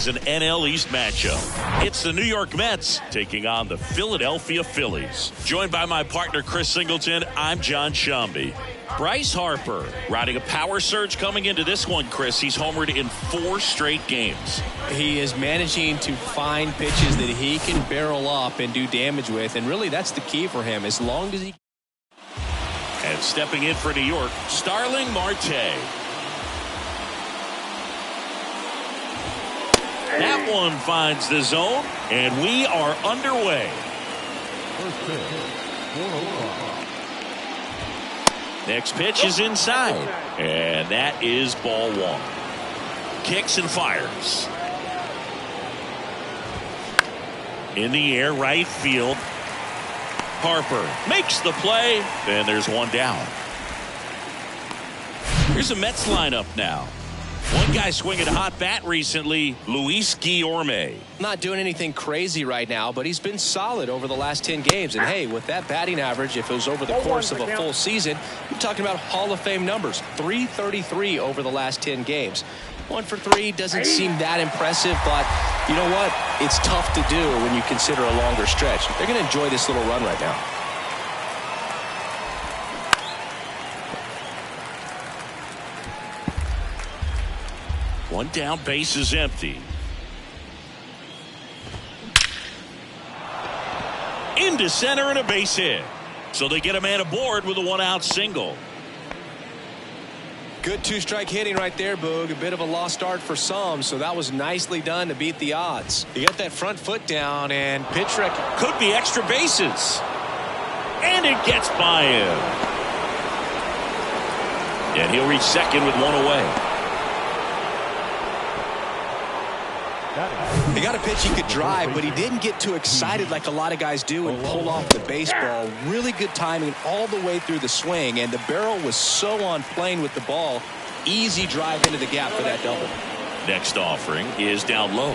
has an NL East matchup. It's the New York Mets taking on the Philadelphia Phillies. Joined by my partner Chris Singleton, I'm John Shambi. Bryce Harper riding a power surge coming into this one, Chris. He's homered in 4 straight games. He is managing to find pitches that he can barrel up and do damage with, and really that's the key for him. As long as he... And stepping in for New York, Starling Marte. That one finds the zone, and we are underway. Next pitch is inside, and that is ball 1. Kicks and fires. In the air, right field. Harper makes the play, and there's one down. Here's a Mets lineup now. One guy swinging a hot bat recently, Luis Guillorme. Not doing anything crazy right now, but he's been solid over the last 10 games. And hey, with that batting average, if it was over the course of a full season, you're talking about Hall of Fame numbers. .333 over the last 10 games. 1 for 3 doesn't seem that impressive, but you know what? It's tough to do when you consider a longer stretch. They're going to enjoy this little run right now. One down, base is empty. Into center and a base hit. So they get a man aboard with a 1-out single. Good 2-strike hitting right there, Boog. A bit of a lost start for some, so that was nicely done to beat the odds. You got that front foot down, and pitch rec could be extra bases. And it gets by him. And he'll reach second with 1 away. He got a pitch he could drive, but he didn't get too excited like a lot of guys do and pull off the baseball. Really good timing all the way through the swing, and the barrel was so on plane with the ball. Easy drive into the gap for that double. Next offering is down low.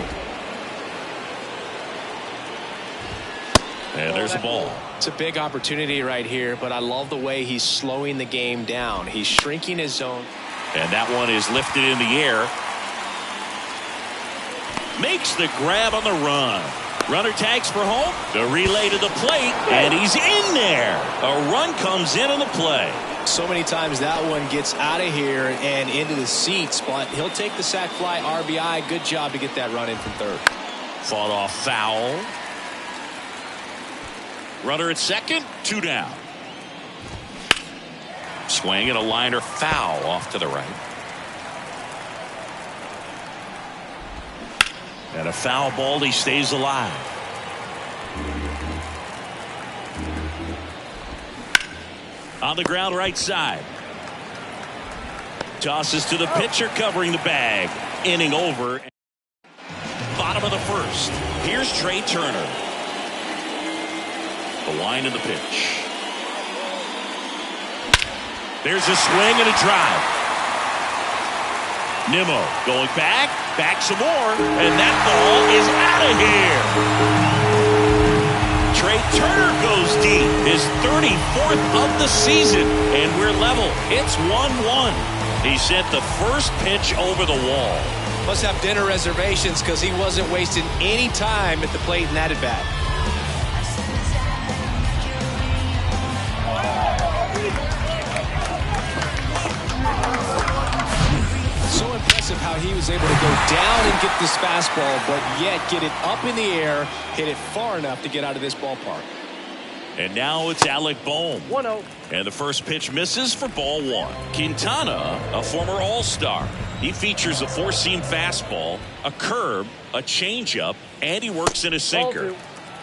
And there's a ball. It's a big opportunity right here, but I love the way he's slowing the game down. He's shrinking his zone. And that one is lifted in the air. Makes the grab on the run. Runner tags for home. The relay to the plate, and he's in there. A run comes in on the play. So many times that one gets out of here and into the seats, but he'll take the sac fly RBI. Good job to get that run in from third. Fought off foul. Runner at second, 2 down. Swing and a liner foul off to the right. And a foul ball, he stays alive. On the ground right side. Tosses to the pitcher covering the bag. Inning over. Bottom of the first. Here's Trey Turner. The line of the pitch. There's a swing and a drive. Nimmo going back some more, and that ball is out of here. Trey Turner goes deep, his 34th of the season, and we're level. It's 1-1. He sent the first pitch over the wall. Must have dinner reservations because he wasn't wasting any time at the plate in that at bat. So impressive how he was able to go down and get this fastball, but yet get it up in the air, hit it far enough to get out of this ballpark. And now it's Alec Bohm. 1-0. And the first pitch misses for ball 1. Quintana, a former All-Star. He features a 4-seam fastball, a curve, a changeup, and he works in a sinker.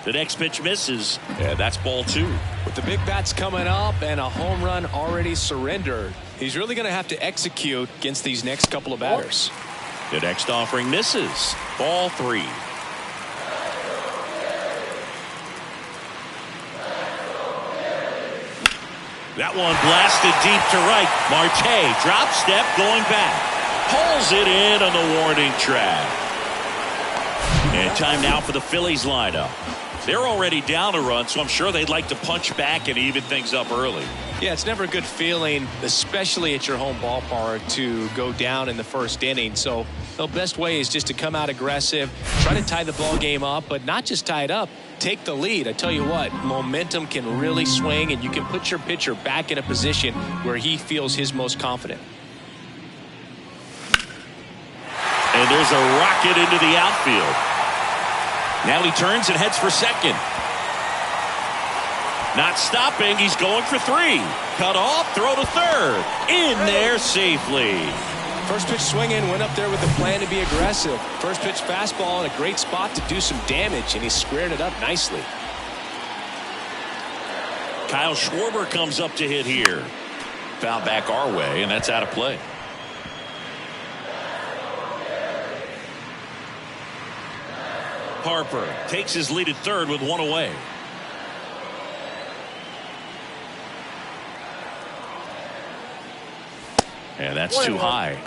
The next pitch misses, and that's ball 2. With the big bats coming up and a home run already surrendered, he's really going to have to execute against these next couple of batters. The next offering misses. Ball 3. That one blasted deep to right. Marte drop step going back. Pulls it in on the warning track. And time now for the Phillies lineup. They're already down a run, so I'm sure they'd like to punch back and even things up early. Yeah, it's never a good feeling, especially at your home ballpark, to go down in the first inning. So The best way is just to come out aggressive, try to tie the ball game up, but not just tie it up, take the lead. I tell you what, momentum can really swing, and you can put your pitcher back in a position where he feels his most confident. And there's a rocket into the outfield. Now he turns and heads for second. Not stopping. He's going for three. Cut off. Throw to third. In there safely. First pitch swinging, went up there with a plan to be aggressive. First pitch fastball in a great spot to do some damage, and he squared it up nicely. Kyle Schwarber comes up to hit here. Foul back our way, and that's out of play. Harper takes his lead at third with one away. And that's too high.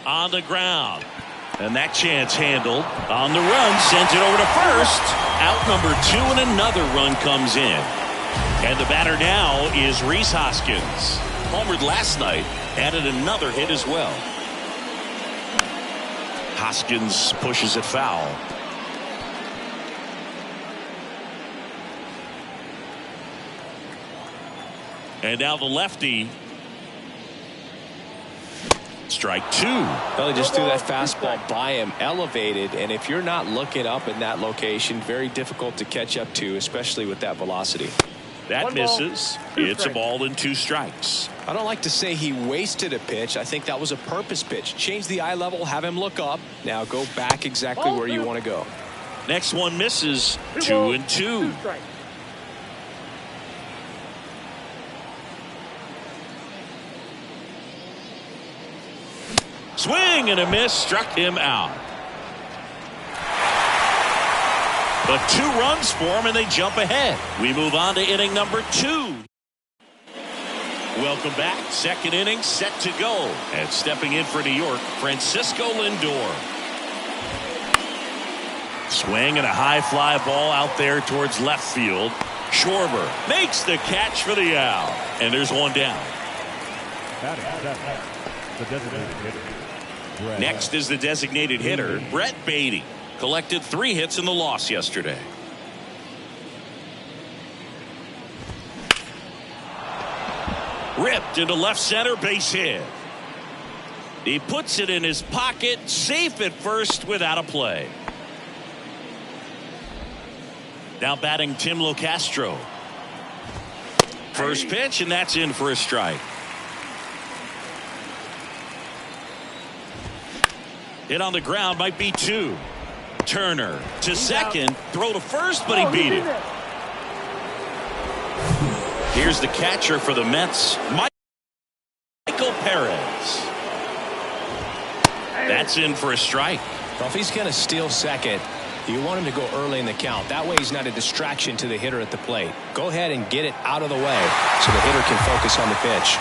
On the ground. And that chance handled. On the run, sent it over to first. Out number 2, and another run comes in. And the batter now is Rhys Hoskins. Homered last night, added another hit as well. Hoskins pushes it foul. And now the lefty. Strike 2. Well, he just threw that fastball by him, elevated, and if you're not looking up in that location, very difficult to catch up to, especially with that velocity. That misses. It's a ball and 2 strikes. I don't like to say he wasted a pitch. I think that was a purpose pitch. Change the eye level, have him look up. Now go back exactly where you want to go. Next one misses. 2-2. Swing and a miss, struck him out. But 2 runs for him, and they jump ahead. We move on to inning number 2. Welcome back. Second inning set to go. And stepping in for New York, Francisco Lindor. Swing and a high fly ball out there towards left field. Schwarber makes the catch for the out. And there's one down. Next is the designated hitter, Brett Baty. Collected 3 hits in the loss yesterday. Ripped into left center, base hit. He puts it in his pocket, safe at first without a play. Now batting Tim Locastro. First pitch, and that's in for a strike. Hit on the ground, might be 2. Turner to second, throw to first, but he beat it. Here's the catcher for the Mets, Michael Perez. That's in for a strike. Well, if he's going to steal second, you want him to go early in the count. That way he's not a distraction to the hitter at the plate. Go ahead and get it out of the way so the hitter can focus on the pitch.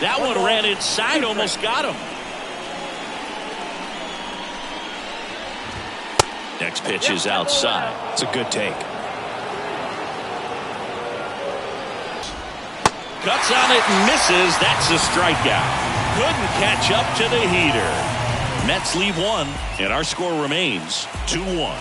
That one ran inside, almost got him. Next pitch is outside. It's a good take. Cuts on it and misses. That's a strikeout. Couldn't catch up to the heater. Mets leave 1, and our score remains 2-1.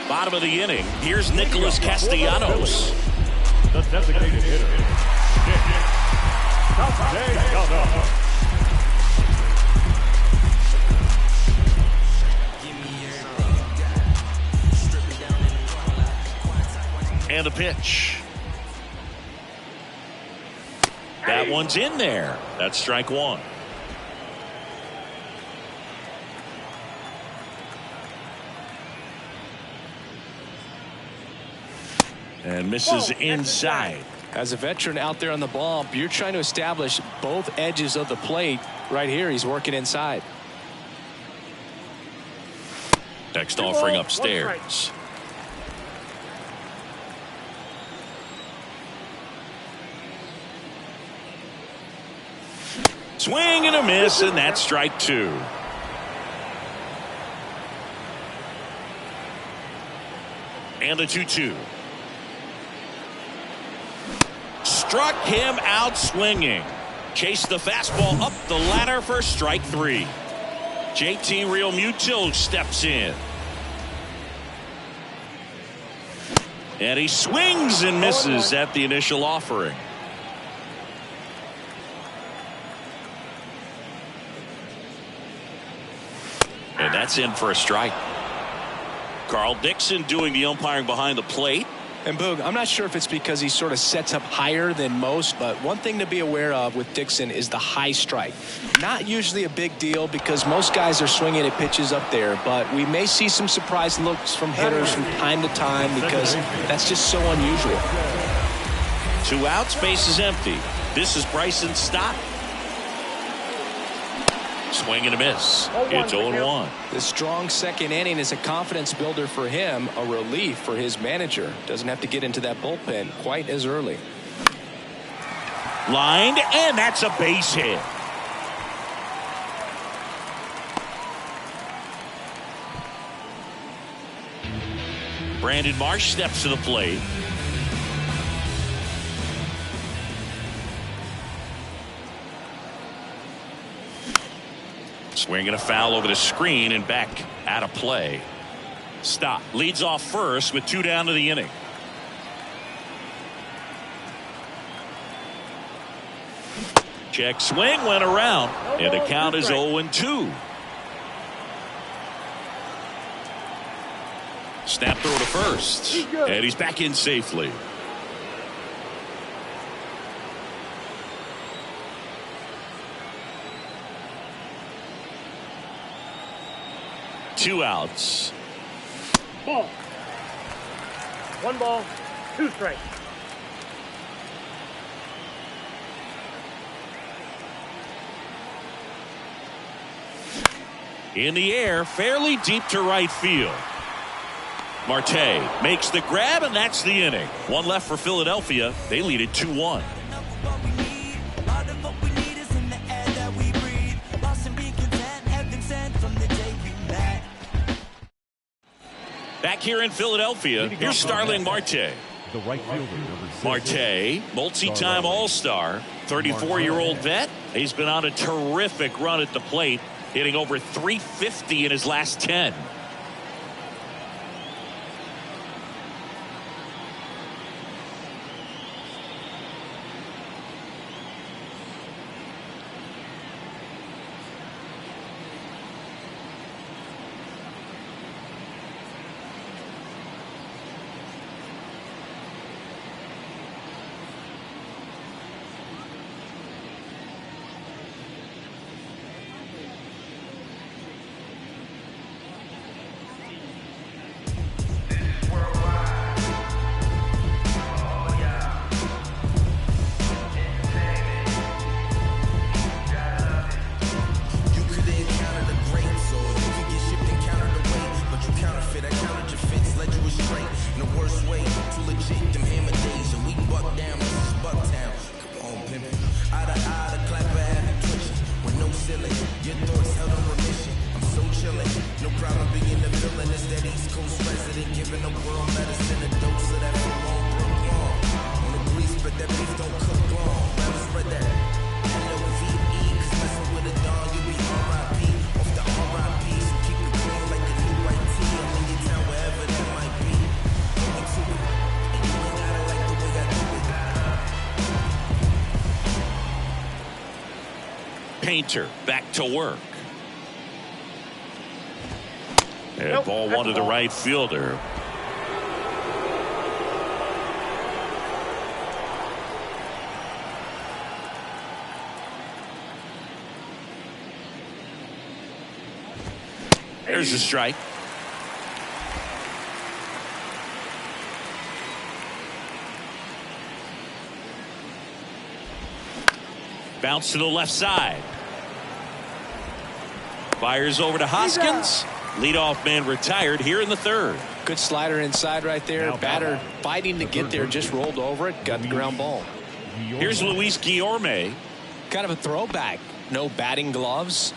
Bottom of the inning. Here's Nicholas Castellanos. The designated hitter, Nick Castellanos. And a pitch. That one's in there. That's strike 1. And misses inside. As a veteran out there on the bump, you're trying to establish both edges of the plate. Right here, he's working inside. next offering upstairs. Swing and a miss, and that's strike 2. And the 2-2. Struck him out swinging. Chased the fastball up the ladder for strike 3. JT Realmuto steps in. And he swings and misses at the initial offering. And that's in for a strike. Carl Dixon doing the umpiring behind the plate. And Boog, I'm not sure if it's because he sort of sets up higher than most, but one thing to be aware of with Dixon is the high strike. Not usually a big deal because most guys are swinging at pitches up there, but we may see some surprise looks from hitters from time to time because that's just so unusual. 2 outs, base is empty. This is Bryson Stott. Swing and a miss. It's 0-1. The strong second inning is a confidence builder for him, a relief for his manager. Doesn't have to get into that bullpen quite as early. Lined, and that's a base hit. Brandon Marsh steps to the plate. Swinging a foul over the screen and back out of play. Stott leads off first with 2 down to the inning. Check swing went around, and the count is 0-2. Snap throw to first, and he's back in safely. Two outs. Ball. 1 ball, 2 strikes. In the air, fairly deep to right field. Marte makes the grab, and that's the inning. 1 left for Philadelphia. They lead it 2-1. Back here in Philadelphia, here's Starling Marte. The right fielder, number 6. Marte, multi-time All-Star, 34-year-old vet. He's been on a terrific run at the plate, hitting over .350 in his last 10. Painter back to work. And ball 1 to the right fielder. There's a strike. Bounce to the left side. Fires over to Hoskins. Leadoff man retired here in the third. Good slider inside right there. Batter fighting to get there, just rolled over it, got the ground ball. Here's Luis Guillorme. Kind of a throwback. No batting gloves.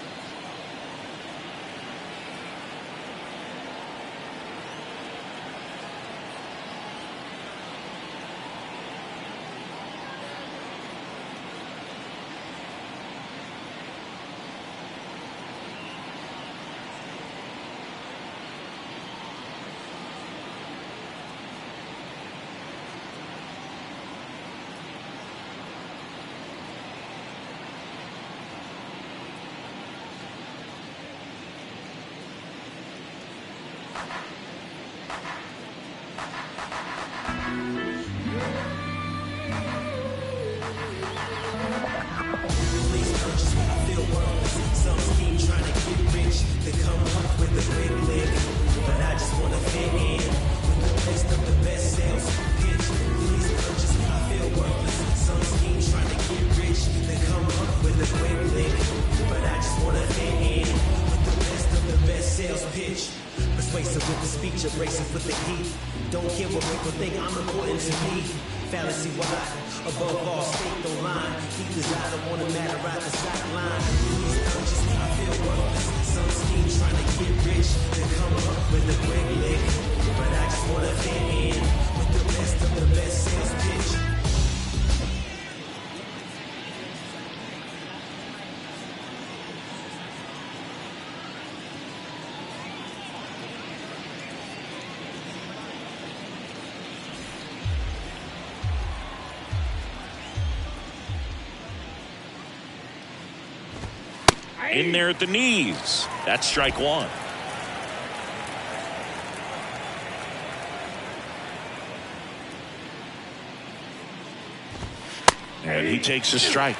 Persuasive with the speech, abrasive with the heat. Don't care what people think, I'm important to me. Fallacy wide, above all, state don't line. Deep desire to want to matter right the sideline. These urges, I feel worthless. Some scheme trying to get rich, to come up with a great lick. But I just want to fit in with the best of the best sales pitch. In there at the knees. That's strike one. And he takes a strike.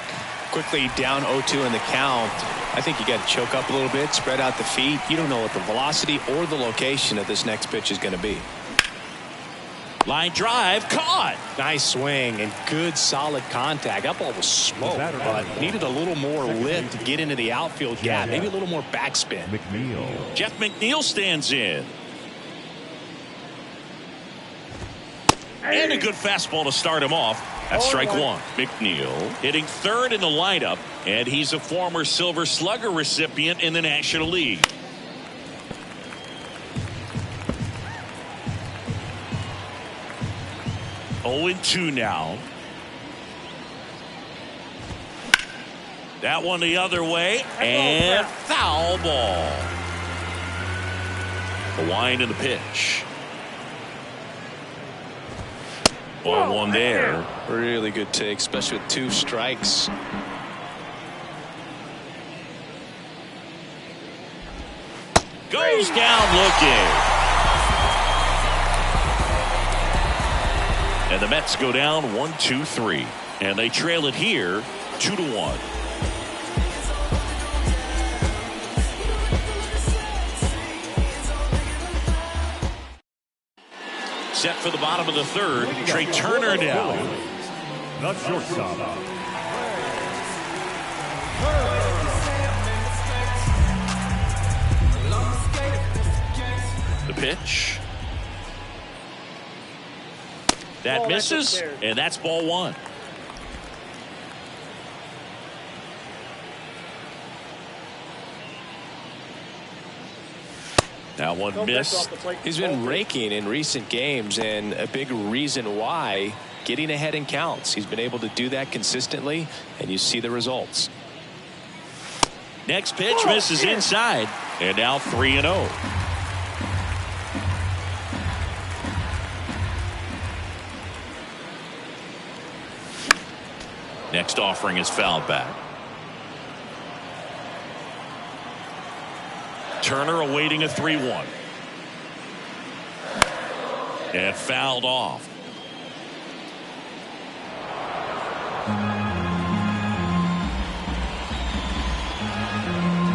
Quickly down 0-2 in the count. I think you got to choke up a little bit, spread out the feet. You don't know what the velocity or the location of this next pitch is going to be. Line drive, caught. Nice swing and good solid contact. That ball was smoked, but needed a little more lift to get into the outfield gap. Maybe a little more backspin. McNeil. Jeff McNeil stands in. And a good fastball to start him off. That's strike one. McNeil hitting third in the lineup, and he's a former Silver Slugger recipient in the National League. Oh, 2 now. That one the other way, and foul ball. The wind and the pitch. 0-1 there. Really good take, especially with 2 strikes. Goes down looking. And the Mets go down 1-2-3. And they trail it here 2-1. Set for the bottom of the third. Trey Turner now. The shortstop. The pitch. That misses, and that's ball one. That one missed. He's been raking in recent games, and a big reason why, getting ahead in counts. He's been able to do that consistently, and you see the results. Next pitch misses inside, and now 3-0. Next offering is fouled back. Turner awaiting a 3-1. And fouled off.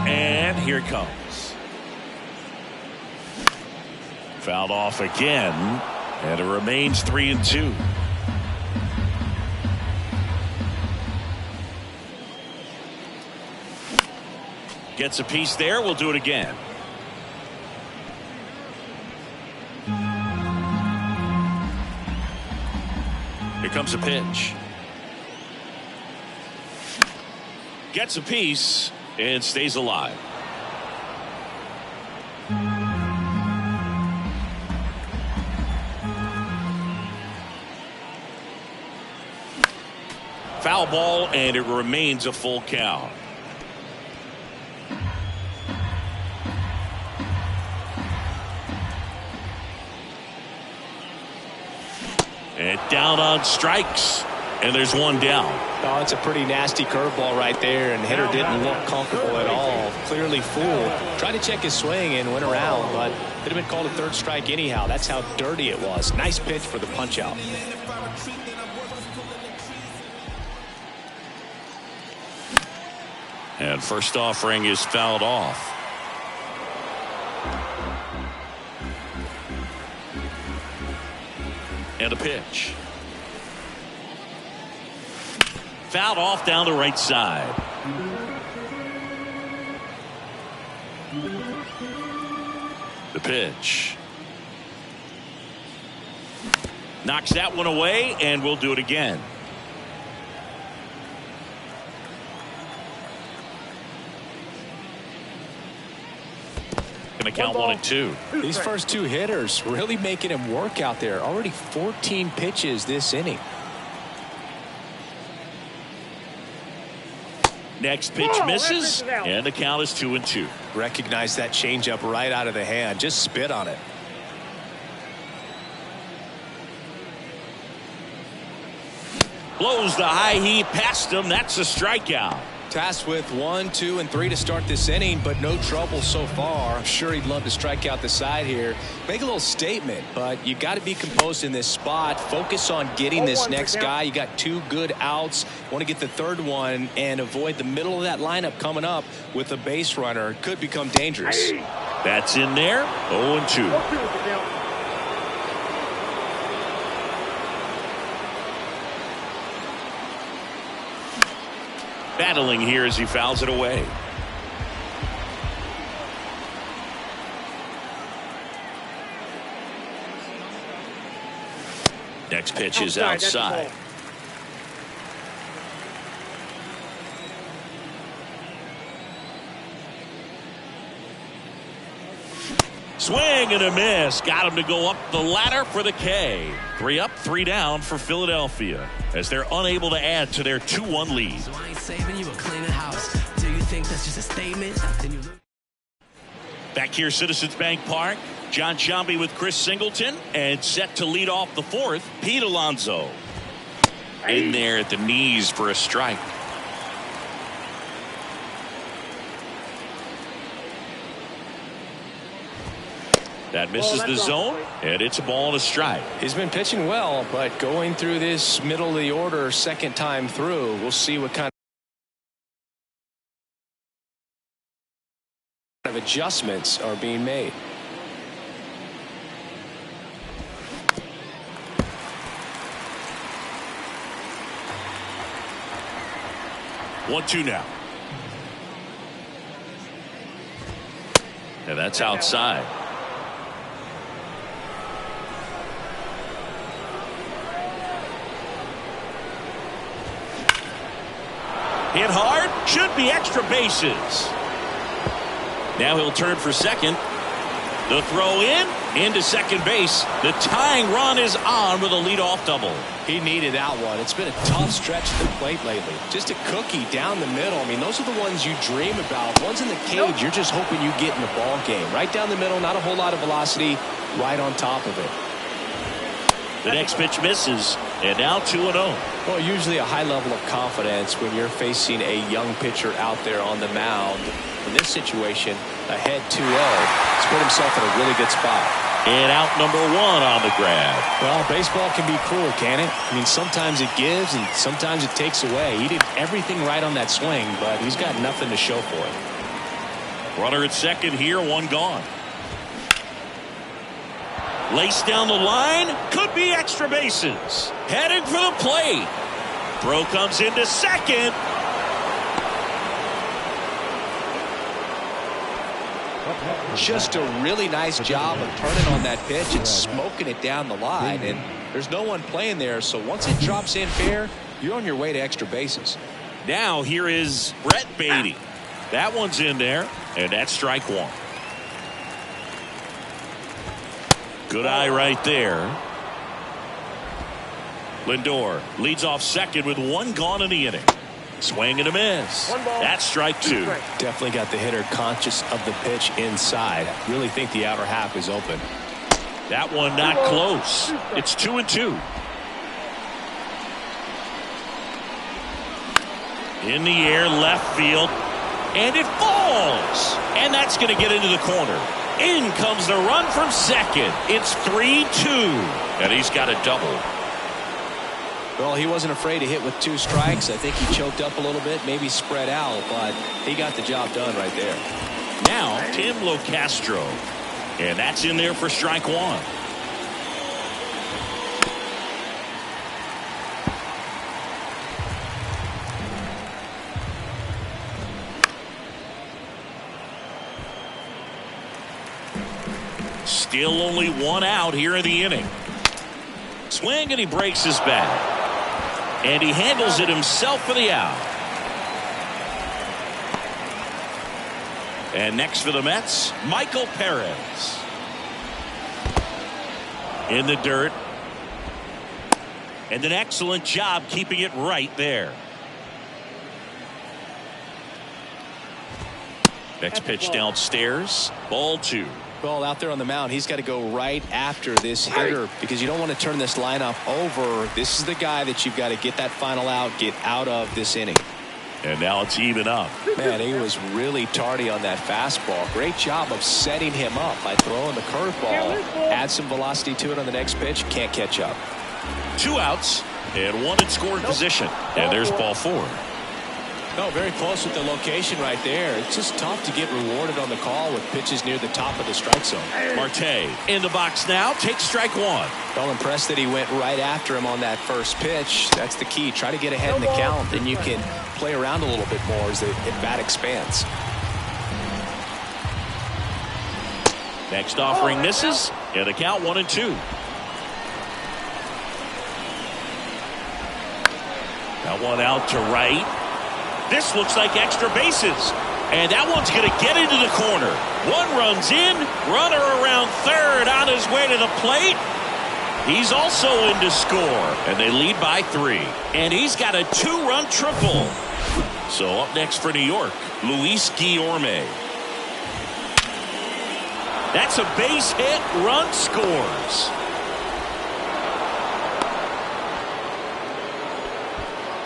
And here it comes. Fouled off again. And it remains 3-2. Gets a piece there. We'll do it again. Here comes a pitch. Gets a piece and stays alive. Foul ball, and it remains a full count. And down on strikes, and there's one down. Oh, it's a pretty nasty curveball right there, and the hitter didn't look comfortable at all. Clearly fooled. Tried to check his swing and went around, but it would have been called a third strike anyhow. That's how dirty it was. Nice pitch for the punch out. And first offering is fouled off. And a pitch. Fouled off down the right side. The pitch. Knocks that one away, and we'll do it again. Going to count 1-2. These first two hitters really making him work out there. Already 14 pitches this inning. Next pitch misses, and the count is 2-2. Recognize that changeup right out of the hand. Just spit on it. Blows the high heat past him. That's a strikeout. Tasked with 1, 2, and 3 to start this inning, but no trouble so far. I'm sure he'd love to strike out the side here. Make a little statement, but you got to be composed in this spot. Focus on getting this next guy. You got 2 good outs. Want to get the third one and avoid the middle of that lineup coming up with a base runner. Could become dangerous. That's in there. 0-2. Battling here as he fouls it away. Next pitch is outside. Swing and a miss. Got him to go up the ladder for the K. 3 up, 3 down for Philadelphia as they're unable to add to their 2-1 lead. So I ain't saving you a cleaner house. Do you think that's just a statement? Then you look. Back here, Citizens Bank Park. John Sciambi with Chris Singleton, and set to lead off the 4th, Pete Alonso. In there at the knees for a strike. That misses the zone, and it's a ball and a strike. He's been pitching well, but going through this middle of the order second time through, we'll see what kind of adjustments are being made. One, 2 now. And that's outside. Hit hard, should be extra bases. Now he'll turn for second. The throw into second base. The tying run is on with a leadoff double. He needed that one. It's been a tough stretch at the plate lately. Just a cookie down the middle. I mean, those are the ones you dream about. Ones in the cage, you're just hoping you get in the ball game. Right down the middle, not a whole lot of velocity, right on top of it. The next pitch misses, and now 2-0. Well, usually a high level of confidence when you're facing a young pitcher out there on the mound. In this situation, ahead 2-0. He's put himself in a really good spot. And out number 1 on the grab. Well, baseball can be cruel, can it? I mean, sometimes it gives and sometimes it takes away. He did everything right on that swing, but he's got nothing to show for it. Runner at second here, 1 gone. Laced down the line, could be extra bases. Heading for the plate. Throw comes into second. Just a really nice job of turning on that pitch and smoking it down the line. And There's no one playing there, so once it drops in fair, you're on your way to extra bases. Now here is Brett Baty. That one's in there, and that's strike one. Good eye right there. Lindor leads off second with one gone in the inning. Swing and a miss. That's strike two. Definitely got the hitter conscious of the pitch inside. Really think the outer half is open. That one not close. It's 2-2. In the air, left field, and it falls. And that's going to get into the corner. In comes the run from second. It's 3-2. And he's got a double. Well, he wasn't afraid to hit with 2 strikes. I think he choked up a little bit, maybe spread out, but he got the job done right there. Now, Tim Locastro. And that's in there for strike one. Still only one out here in the inning. Swing, and he breaks his bat. And he handles it himself for the out. And next for the Mets, Michael Perez. In the dirt. And an excellent job keeping it right there. Next pitch downstairs. Ball 2. Well, out there on the mound, he's got to go right after this hitter because you don't want to turn this lineup over. This is the guy that you've got to get that final out, get out of this inning. And now it's even up. Man, he was really tardy on that fastball. Great job of setting him up by throwing the curveball. Add some velocity to it on the next pitch. Can't catch up. 2 outs and 1 in scoring position. And there's ball 4. No, very close with the location right there. It's just tough to get rewarded on the call with pitches near the top of the strike zone. Marte in the box now. Takes strike 1. Well, impressed that he went right after him on that first pitch. That's the key. Try to get ahead in the count. Then you can play around a little bit more as the bat expands. Next offering misses. And the count 1-2. That one out to right. This looks like extra bases. And that one's going to get into the corner. 1 runs in. Runner around third on his way to the plate. He's also in to score. And they lead by 3. And he's got a 2-run triple. So up next for New York, Luis Guillorme. That's a base hit. Run scores.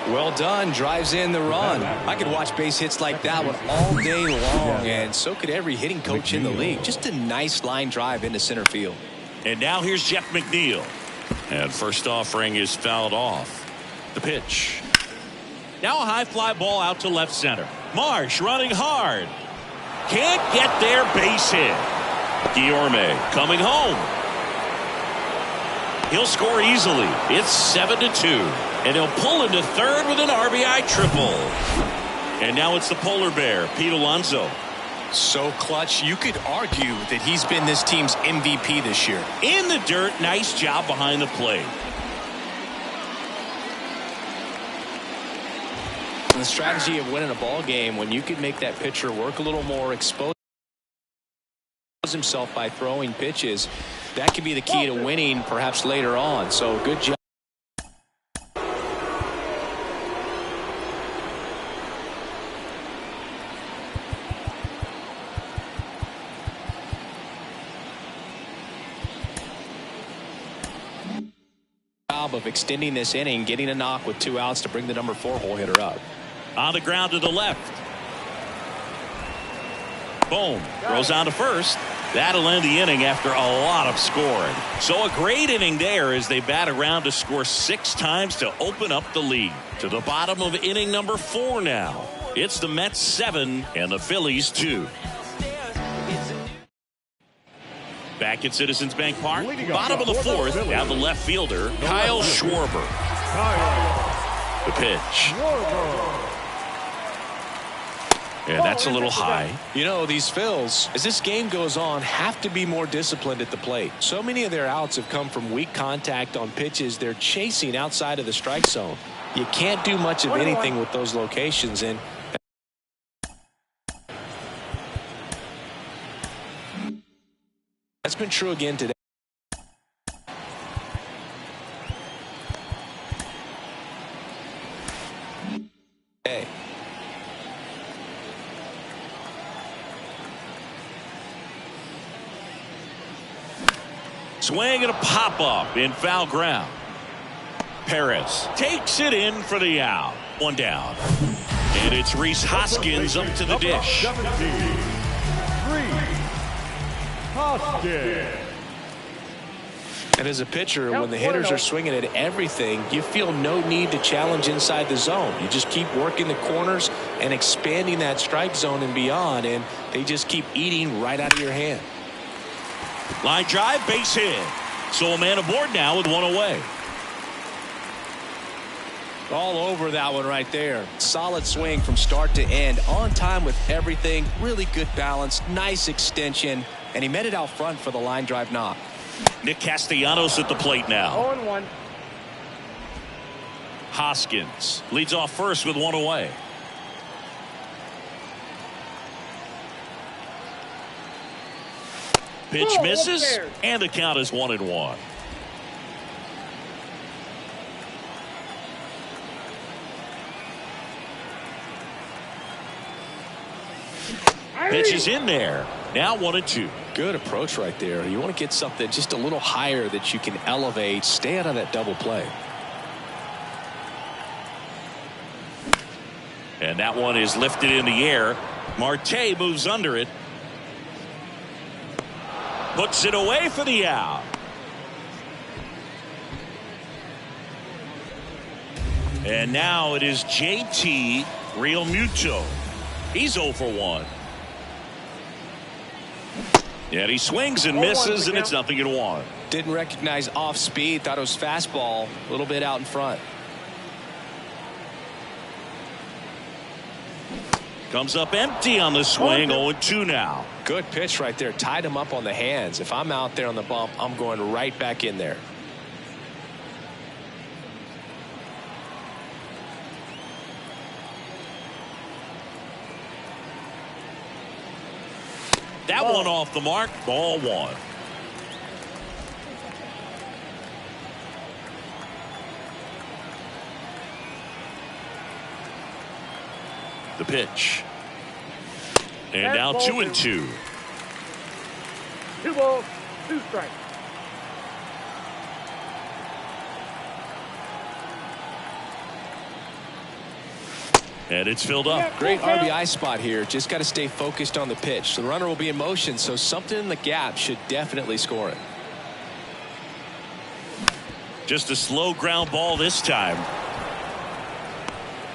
Well done. Drives in the run. I could watch base hits like that one all day long, and so could every hitting coach in the league. Just a nice line drive into center field. And now here's Jeff McNeil. And first offering is fouled off. The pitch. Now a high fly ball out to left center. Marsh running hard. Can't get there. Base hit. Guillorme coming home. He'll score easily. It's 7-2. And he'll pull into third with an RBI triple. And now it's the polar bear, Pete Alonso. So clutch, you could argue that he's been this team's MVP this year. In the dirt, nice job behind the plate. And the strategy of winning a ball game, when you could make that pitcher work a little more, expose himself by throwing pitches, that could be the key to winning perhaps later on. So good job. Of extending this inning, getting a knock with 2 outs to bring the number 4 hole hitter up. On the ground to the left. Boom. Throws on to first. That'll end the inning after a lot of scoring. So a great inning there as they bat around to score 6 times to open up the lead. To the bottom of inning number 4 now. It's the Mets 7 and the Phillies 2. Back at Citizens Bank Park, bottom of the 4th, now the left fielder, Kyle Schwarber. The pitch. And that's a little high. You know, these Phils, as this game goes on, have to be more disciplined at the plate. So many of their outs have come from weak contact on pitches they're chasing outside of the strike zone. You can't do much of anything with those locations, and that's been true again today. Swing and a pop-up in foul ground. Perez takes it in for the out. One down. And it's Rhys Hoskins up to the dish. 17, Rhys Hoskins. And as a pitcher, when the hitters are swinging at everything, you feel no need to challenge inside the zone. You just keep working the corners and expanding that strike zone and beyond, and they just keep eating right out of your hand. Line drive, base hit. So a man aboard now with one away. All over that one right there. Solid swing from start to end. On time with everything. Really good balance. Nice extension. And he met it out front for the line drive knock. Nick Castellanos at the plate now. 0-1. Hoskins leads off first with one away. Pitch misses, and the count is 1-1. Pitch is in there. Now 1-2. Good approach right there. You want to get something just a little higher that you can elevate. Stay out of that double play. And that one is lifted in the air. Marte moves under it. Puts it away for the out. And now it is JT Realmuto. He's 0 for 1. And he swings and misses, and it's 0-1. Didn't recognize off speed. Thought it was fastball. A little bit out in front. Comes up empty on the swing. 0-2 now. Good pitch right there. Tied him up on the hands. If I'm out there on the bump, I'm going right back in there. That one off the mark. Ball 1. The pitch. And now 2-2. 2 balls, 2 strikes. And it's filled up. Great RBI spot here. Just got to stay focused on the pitch. The runner will be in motion, so something in the gap should definitely score it. Just a slow ground ball this time.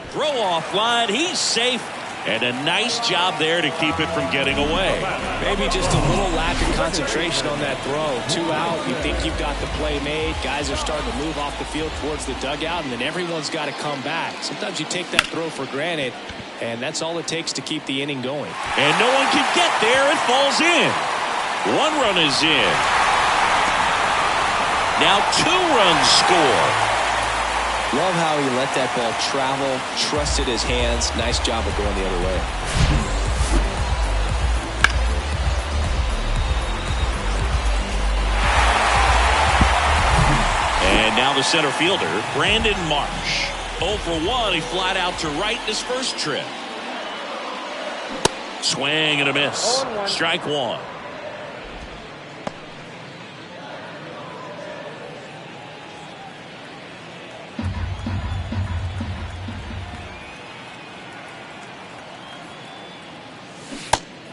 Throw off line. He's safe. And a nice job there to keep it from getting away. Maybe just a little lack of concentration on that throw. 2 out. You think you've got the play made. Guys are starting to move off the field towards the dugout, and then everyone's got to come back. Sometimes you take that throw for granted, and that's all it takes to keep the inning going. And no one can get there. It falls in. 1 run is in. Now 2 runs score. Love how he let that ball travel, trusted his hands. Nice job of going the other way. And now the center fielder, Brandon Marsh. 0 for 1. He flied out to right in his first trip. Swing and a miss. Strike 1.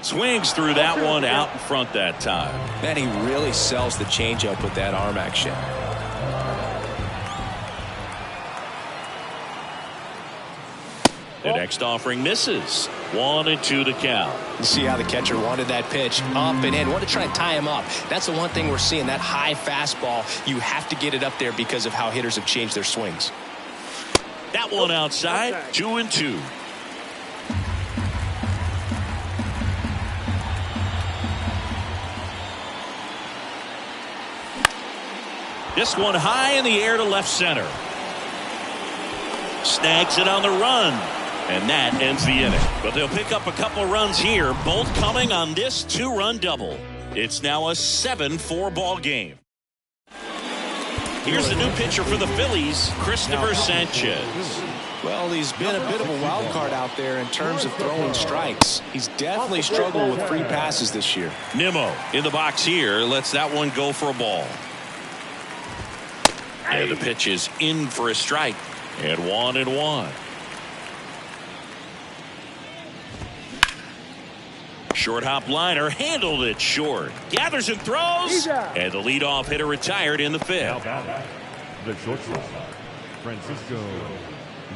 Swings through that one out in front that time. Man, he really sells the changeup with that arm action. The next offering misses. 1-2 to count. You see how the catcher wanted that pitch up and in. Want to try and tie him up. That's the one thing we're seeing. That high fastball, you have to get it up there because of how hitters have changed their swings. That one outside. 2-2. This one high in the air to left center. Snags it on the run. And that ends the inning. But they'll pick up a couple runs here, both coming on this 2-run double. It's now a 7-4 ball game. Here's the new pitcher for the Phillies, Christopher Sanchez. Well, he's been a bit of a wild card out there in terms of throwing strikes. He's definitely struggled with free passes this year. Nimmo in the box here, lets that one go for a ball. And the pitch is in for a strike. And 1-1. Short hop liner, handled it short. Gathers and throws. And the leadoff hitter retired in the 5th. Now the shortstop, Francisco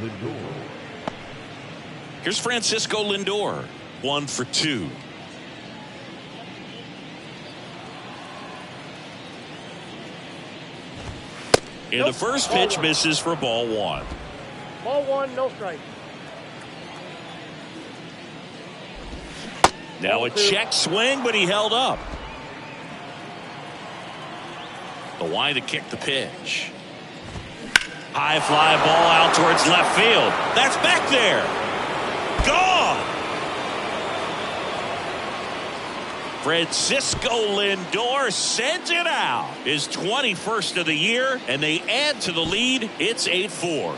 Lindor. Here's Francisco Lindor, 1 for 2. And the first pitch misses for ball 1. Ball 1, no strike. Now a check swing, but he held up. The wide to kick the pitch. High fly ball out towards left field. That's back there. Gone. Francisco Lindor sends it out. His 21st of the year, and they add to the lead. It's 8-4.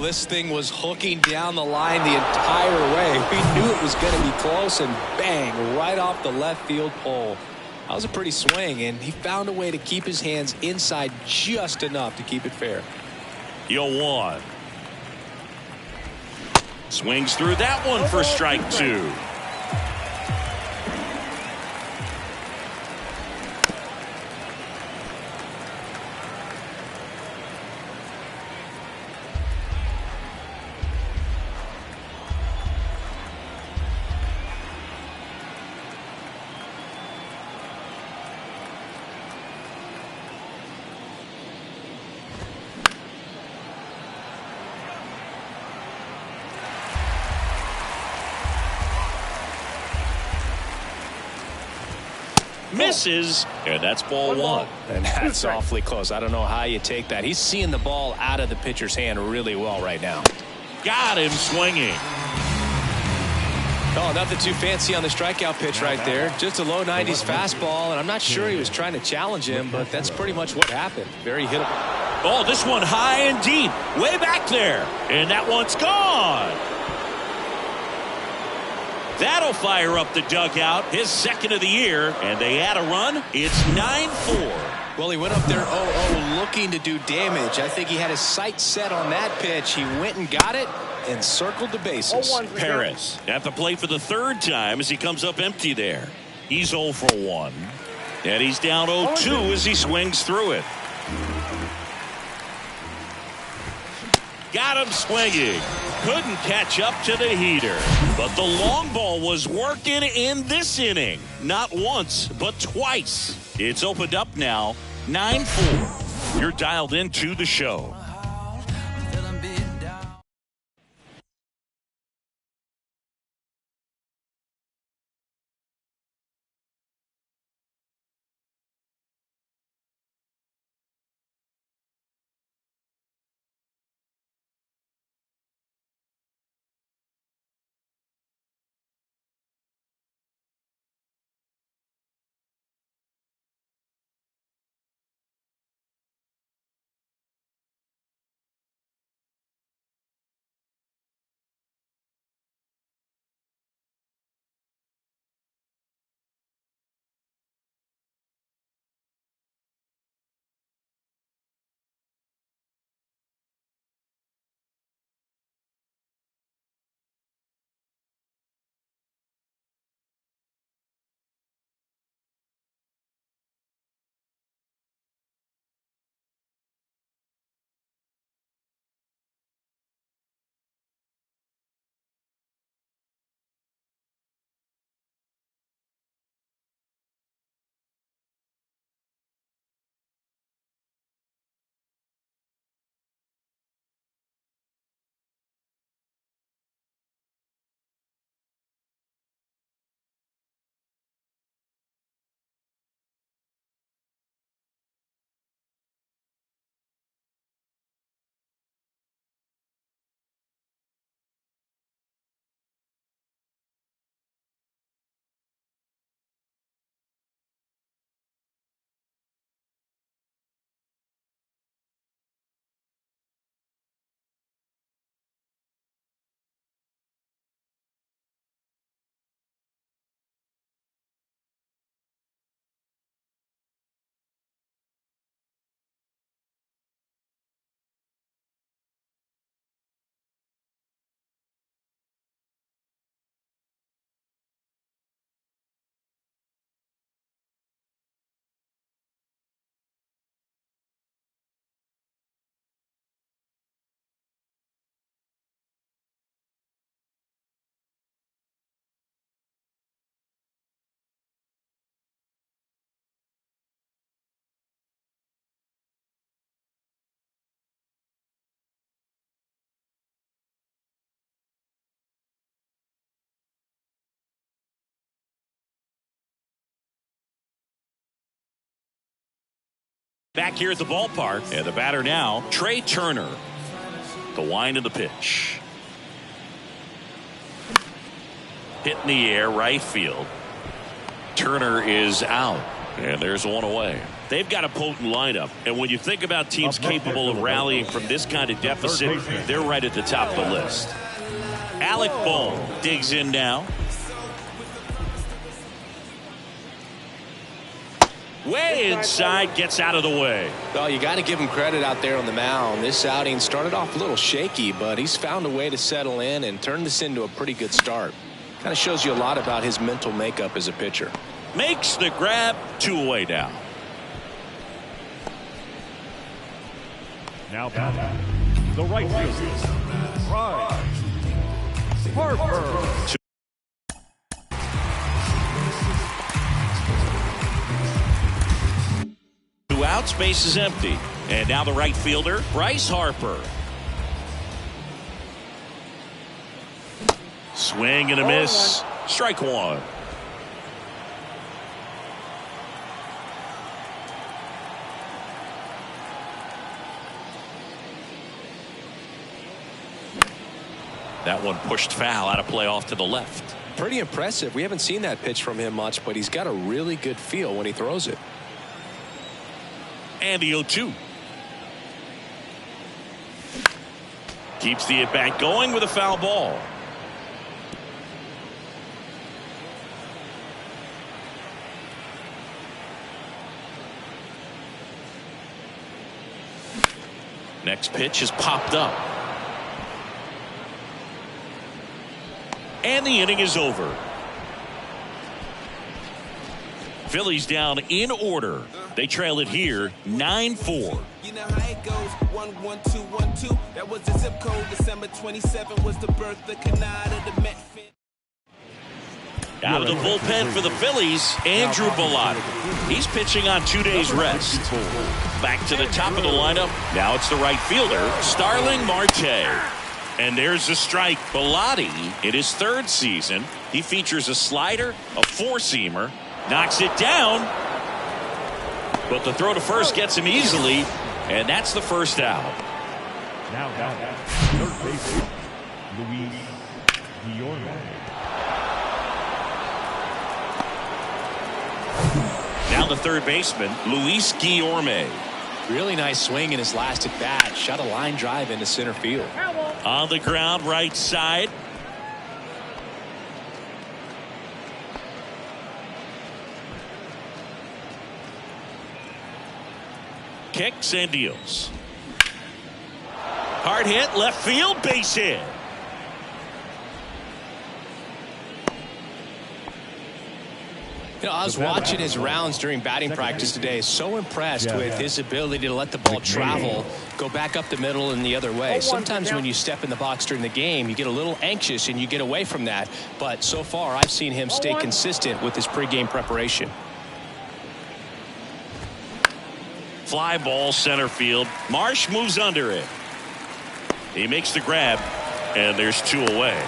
This thing was hooking down the line the entire way. We knew it was going to be close, and bang, right off the left field pole. That was a pretty swing, and he found a way to keep his hands inside just enough to keep it fair. 0-1. Swings through that one for strike 2. Misses, and that's ball 1. And that's awfully close. I don't know how you take that. He's seeing the ball out of the pitcher's hand really well right now. Got him swinging. Oh, nothing too fancy on the strikeout pitch right there. Just a low 90s fastball, and I'm not sure he was trying to challenge him, but that's pretty much what happened. Very hittable. Oh, this one high and deep, way back there, and that one's gone. That'll fire up the dugout, his 2nd of the year, and they add a run. It's 9-4. Well, he went up there 0-0 looking to do damage. I think he had his sights set on that pitch. He went and got it and circled the bases. Paris at the plate for the 3rd time as he comes up empty there. He's 0 for 1. And he's down 0-2 as he swings through it. Got him swinging. Couldn't catch up to the heater. But the long ball was working in this inning. Not once, but twice. It's opened up now, 9-4. You're dialed into the show. Back here at the ballpark, and the batter now, Trey Turner. The wind of the pitch. Hit in the air, right field. Turner is out, and there's one away. They've got a potent lineup, and when you think about teams capable of rallying from this kind of deficit, they're right at the top of the list. Alec Bohm digs in now. Way inside, gets out of the way. Well, you got to give him credit out there on the mound. This outing started off a little shaky, but he's found a way to settle in and turn this into a pretty good start. Kind of shows you a lot about his mental makeup as a pitcher. Makes the grab, 2 away now. Now batting, the right fielder, Bryce Harper. 2 outs, base is empty. And now the right fielder, Bryce Harper. Swing and a miss. Strike 1. That one pushed foul, out of play off to the left. Pretty impressive. We haven't seen that pitch from him much, but he's got a really good feel when he throws it. And the 0-2. Keeps the at-bat going with a foul ball. Next pitch is popped up. And the inning is over. Phillies down in order. They trail it here 9-4. You know how it goes. 1-1-2-1-2. That was the zip code. December 27 was the birth of Canada, the Met. Out of the bullpen for the Phillies, Andrew Bellotti. He's pitching on 2 days rest. Back to the top of the lineup. Now it's the right fielder, Starling Marte. And there's a strike. Bellotti, in his 3rd season, he features a slider, a 4-seamer, knocks it down, but the throw to first gets him easily, and that's the first out. Now batting, third baseman, Luis Guillorme. Now the third baseman, Luis Guillorme. Really nice swing in his last at bat. Shot a line drive into center field. On the ground, right side. Kicks and deals. Hard hit, left field, base hit. You know, I was watching his rounds during batting practice today. So impressed with his ability to let the ball travel, go back up the middle and the other way. Sometimes when you step in the box during the game, you get a little anxious and you get away from that. But so far, I've seen him stay consistent with his pregame preparation. Fly ball center field. Marsh moves under it. He makes the grab, and there's 2 away.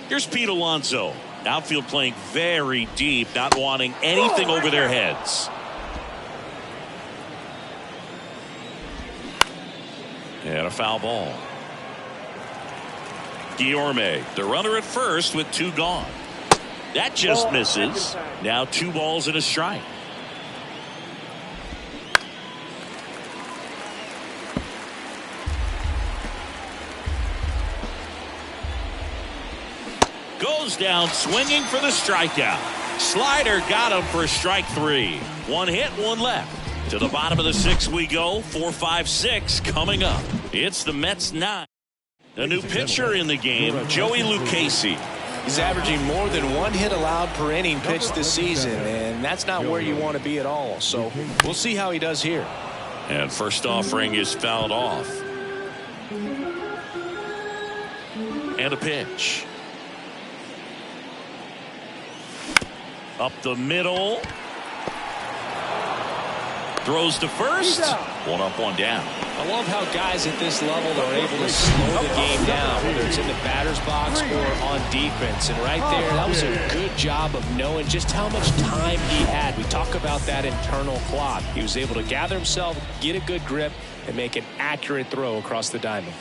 Here's Pete Alonso. Outfield playing very deep, not wanting anything over their heads. And a foul ball. Guillorme, the runner at first with 2 gone. That just misses. Now 2 balls and a strike. Goes down swinging for the strikeout. Slider got him for strike 3. 1 hit, 1 left. To the bottom of the 6th we go. 4, 5, 6 coming up. It's the Mets 9. A new pitcher in the game, Joey Lucchesi. He's averaging more than 1 hit allowed per inning pitched this season, and that's not where you want to be at all. So we'll see how he does here. And first offering is fouled off. And a pitch. Up the middle. Throws to first. One up, one down. I love how guys at this level are able to slow the game down, whether it's in the batter's box or on defense. And right there, that was a good job of knowing just how much time he had. We talk about that internal clock. He was able to gather himself, get a good grip, and make an accurate throw across the diamond.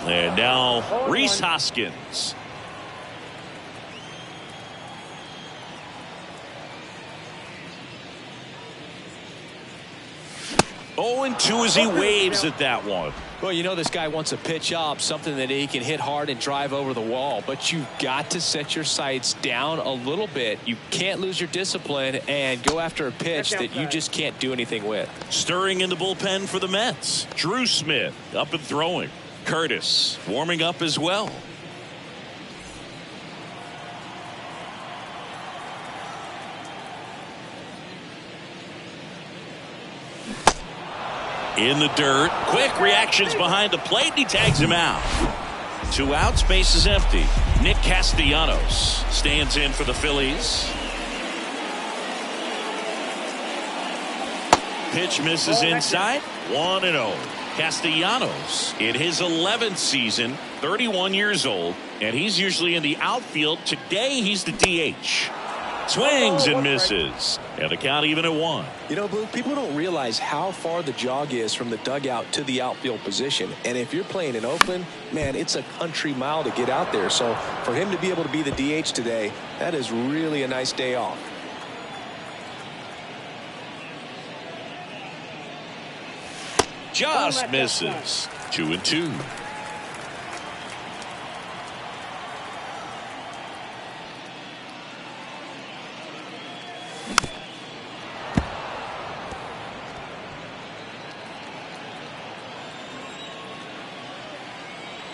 And now Rhys Hoskins. 0-2 as he waves at that one. Well, you know this guy wants a pitch up, something that he can hit hard and drive over the wall. But you've got to set your sights down a little bit. You can't lose your discipline and go after a pitch that you just can't do anything with. Stirring in the bullpen for the Mets. Drew Smith up and throwing. Curtis warming up as well. In the dirt. Quick reactions behind the plate, and he tags him out. 2 outs, base is empty. Nick Castellanos stands in for the Phillies. Pitch misses inside. 1-0. Castellanos in his 11th season, 31 years old, and he's usually in the outfield. Today he's the DH. Swings and misses. And the count even at 1. You know, Blue, people don't realize how far the jog is from the dugout to the outfield position. And if you're playing in Oakland, man, it's a country mile to get out there. So for him to be able to be the DH today, that is really a nice day off. Just misses. 2-2.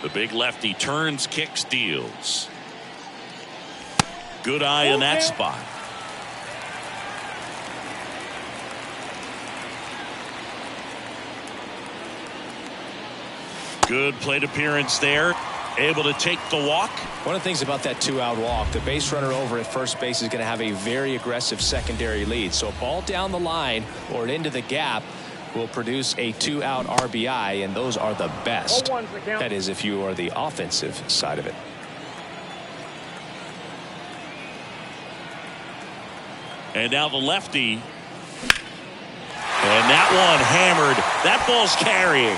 The big lefty turns, kicks, deals. Good eye in that spot. Good plate appearance there. Able to take the walk. One of the things about that 2-out walk, the base runner over at first base is going to have a very aggressive secondary lead. So a ball down the line or into the gap will produce a 2-out RBI, and those are the best. That is, if you are the offensive side of it. And now the lefty. And that one hammered. That ball's carrying.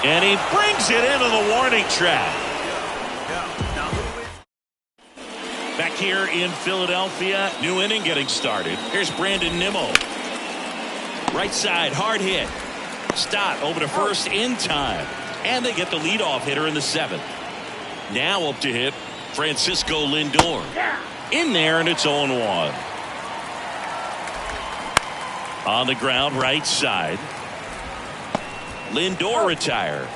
And he brings it into the warning track. Back here in Philadelphia, new inning getting started. Here's Brandon Nimmo. Right side, hard hit. Stott over to first in time. And they get the leadoff hitter in the 7th. Now up to hit Francisco Lindor. In there, and it's 0-1. On the ground, right side. Lindor retired.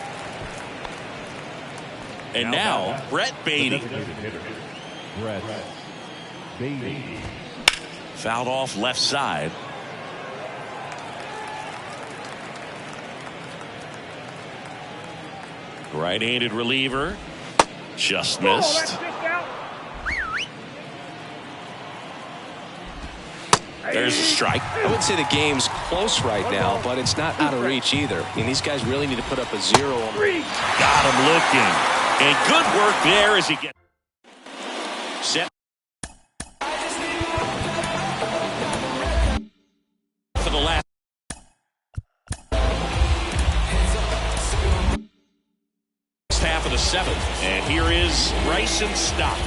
And now Brett Baty. Brett Baty. Fouled off left side. Right-handed reliever. Just missed. There's a strike. I wouldn't say the game's close right now, but it's not out of reach either. I mean, these guys really need to put up a 0 on them. Got him looking. And good work there as he gets set. For the last half of the 7th. And here is Bryson Stott.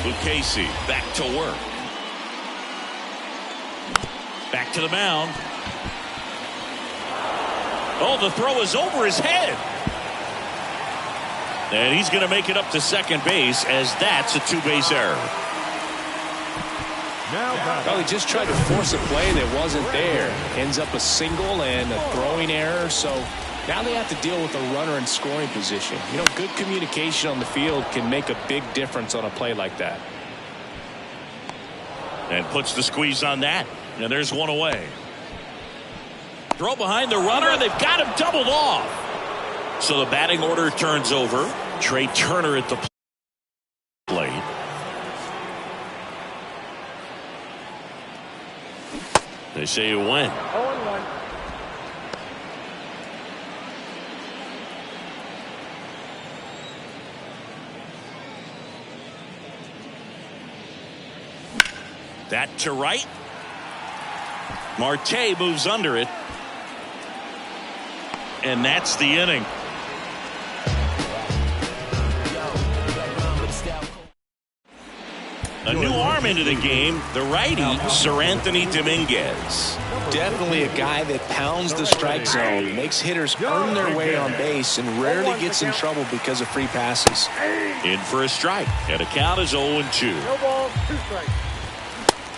Lucchesi back to work. Back to the mound. Oh, the throw is over his head. And he's going to make it up to second base, as that's a 2-base error. Well, he just tried to force a play that wasn't there. Ends up a single and a throwing error. So now they have to deal with a runner in scoring position. You know, good communication on the field can make a big difference on a play like that. And puts the squeeze on that. And there's one away. Throw behind the runner, and they've got him doubled off. So the batting order turns over. Trey Turner at the plate. They say you win. 0-1. That to right. Marte moves under it. And that's the inning. A new arm into the game, the righty, Sir Anthony Dominguez. Definitely a guy that pounds the strike zone, makes hitters earn their way on base, and rarely gets in trouble because of free passes. In for a strike, and a count is 0-2. No balls, 2 strikes.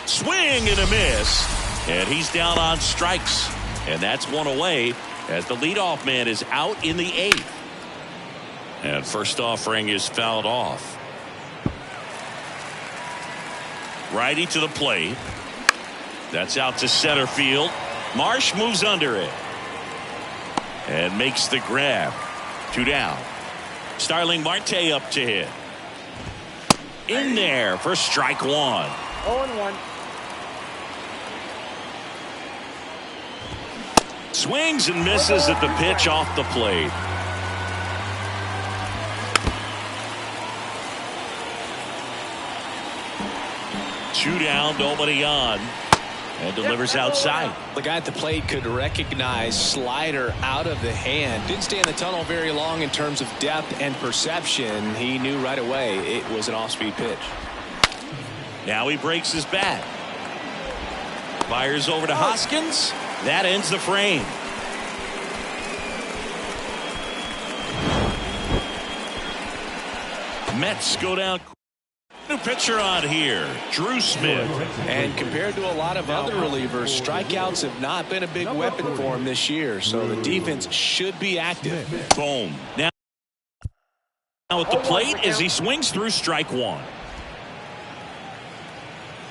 Swing and a miss, and he's down on strikes, and that's one away as the leadoff man is out in the 8th. And first offering is fouled off. Righty to the plate. That's out to center field. Marsh moves under it and makes the grab. 2 down. Starling Marte up to hit. In there for strike 1. 0-1. Swings and misses at the pitch off the plate. Two down, nobody on, and delivers outside. The guy at the plate could recognize slider out of the hand. Didn't stay in the tunnel very long in terms of depth and perception. He knew right away it was an off-speed pitch. Now he breaks his bat. Fires over to Hoskins. That ends the frame. Mets go down. New pitcher on here, Drew Smith. And compared to a lot of other relievers, strikeouts have not been a big weapon for him this year, so the defense should be active. Boom. Now at the plate as he swings through strike 1.